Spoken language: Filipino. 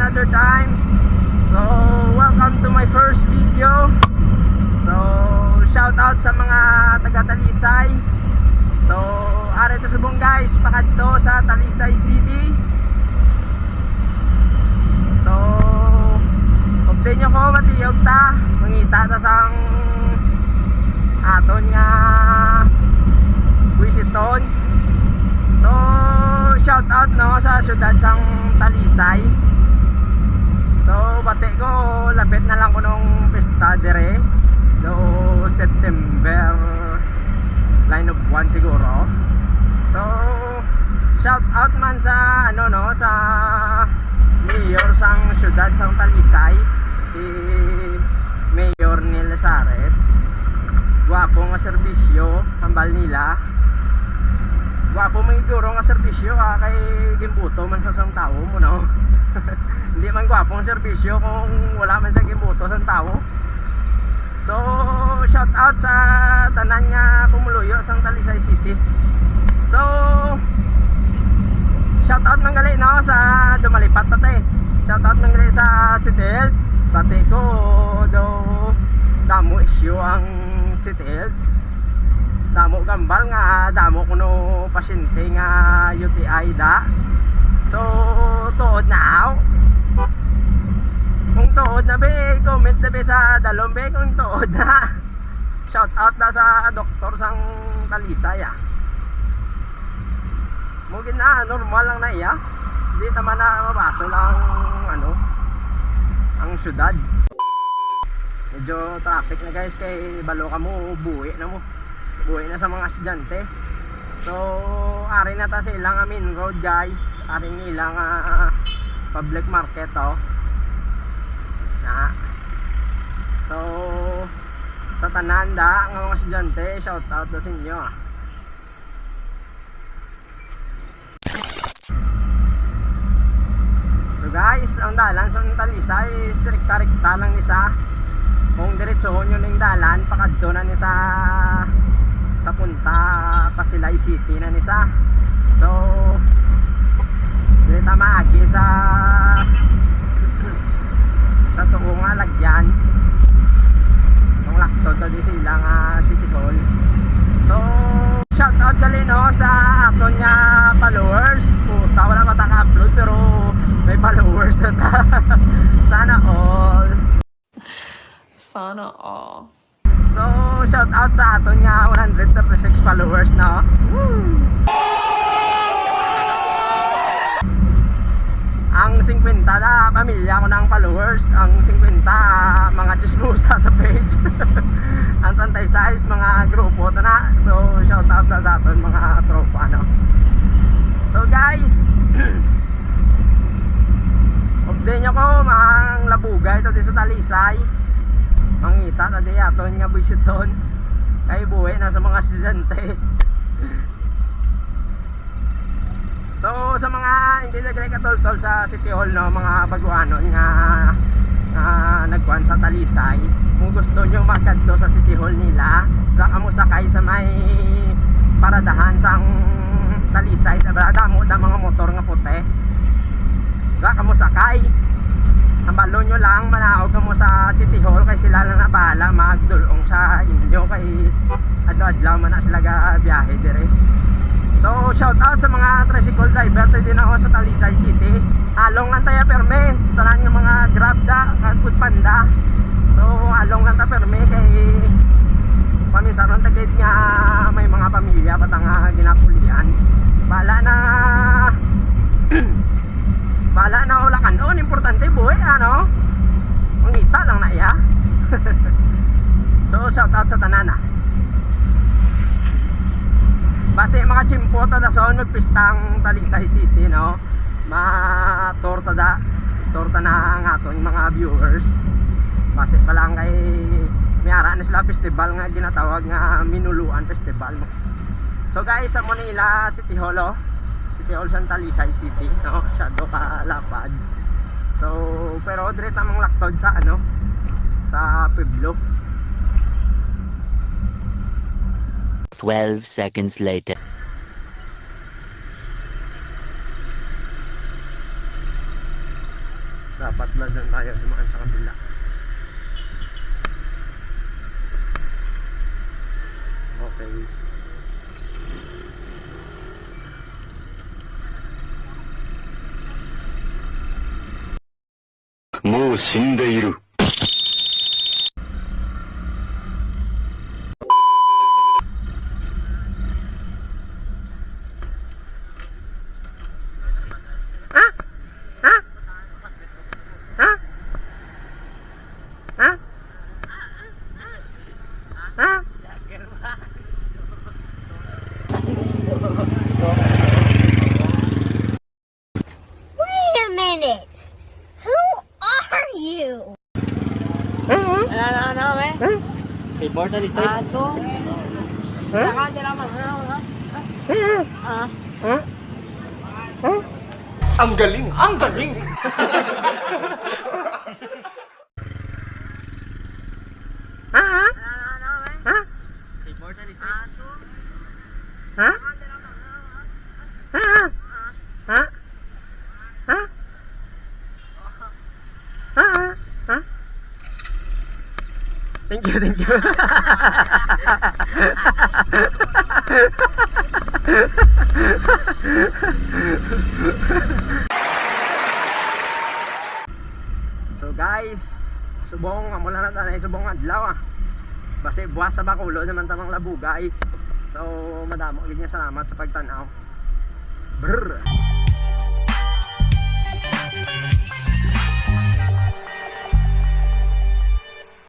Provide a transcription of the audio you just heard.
another time. So, welcome to my first video. So, shout out sa mga taga-Talisay. So, ari to subong guys, pakadto sa Talisay City. So, update nyo ko matiyog ta, mangita ta sang aton nga Buisiton. So, shout out no sa syudad sang Talisay. So, bate ko lapit na lang ko nung pesta dire do September line of 1 siguro. So, shout out man sa ano no sa mayor sang syudad sang Talisay, si Mayor Nel Lazares. Gwapo nga serbisyo hambal nila. Gwapo may iguro nga serbisyo kay gimbuto man sa sang tao mo no. Hindi man gwapo ang serbisyo kung wala man sa gimbuto sang tao. So, shout out sa tanan nga pumuluyo sang Talisay City. So, shout out man gali no sa dumalipat pati. Shout out man gali sa City Health. Pati ko do damo issue ang City Health. Damo gambal nga damo kuno pasyente nga UTI da. So, tuod na aw. Kung tuod na be, comment na be sa dalom be kung tuod na. Shout out na sa doktor sang Talisay ah. Mugin na, normal lang na iya. Hindi naman na mabasol ang ano, ang syudad. Medyo traffic na guys, kay balo ka mo, buwi na mo. Buwi na sa mga estudyante. So, ari na ta sa ilang main road guys. Ari ng ilang public market oh. Na. So, sa tananda ng mga estudyante, shout out na sa inyo ah. So guys, ang dalan sa Talisay, rekta-rekta lang isa. Kung diretsohon nyo ng dalan, pakadto na ni sa punta Pasilay City na nisa. So, dito maagi sa tuong nga lagyan. Itong laktod na di silang City Hall. So, shout out gali no sa aton nga followers. Puta, wala mataka-upload pero may followers na. Sana all. Sana all. So, shout out sa aton nga 136 followers na. Woo! Ang 50 na pamilya ko ng followers, ang 50 mga chismosa sa page. Ang 36 mga grupo na. So, shout out na sa aton mga tropa no. So guys, update nyo ko mga labugay ito sa Talisay. Mangita na di aton nga Buisiton. Kay buwi na sa mga estudyante. So sa mga hindi nagre katultol sa City Hall no, mga baguanon nga nagkuhan sa Talisay, kung gusto nyo magkadto sa City Hall nila, baka mo sakay sa may paradahan sang Talisay, damo da mga motor nga puti. Baka mo sakay. Ang balo nyo lang, manaog ka mo sa City Hall kay sila lang na bahala magdulong sa inyo kay adlaw man na sila biyahe dire. So shout out sa mga tricycle driver din ako sa Talisay City. Along lang tayo perme, tanan ng mga Grab da, Food Panda. So along lang ta perme kay paminsan tagid nga may mga pamilya patang ginapulian. Bala na ulakan doon, importante buhay ano. Mangita lang na iya. So shout out sa tanana. Base mga chimpota da son magpistang Talisay City no. Torta na ang aton mga viewers. Base pa lang kay may ara na sila festival nga ginatawag nga Minuluan Festival. So guys, sa Manila City Hall oh. City Hall sa Talisay City no, shadow ka lapad. So pero dire tamang laktod sa ano sa Pueblo. 12 seconds later. sa kabila. Okay. Mo shindeiru. Wait a minute. Who are you? Ang galing! Ang galing! Ha? Ha? Ha? Ha? Ha? Ha? Ha? Ha? Ha? Thank you, thank you. So guys, subong amula na tayo subong adlaw ah. Basi buwas sa Bacolod naman tamang labugay. So madamo gid nga salamat sa pagtan-aw. Brr.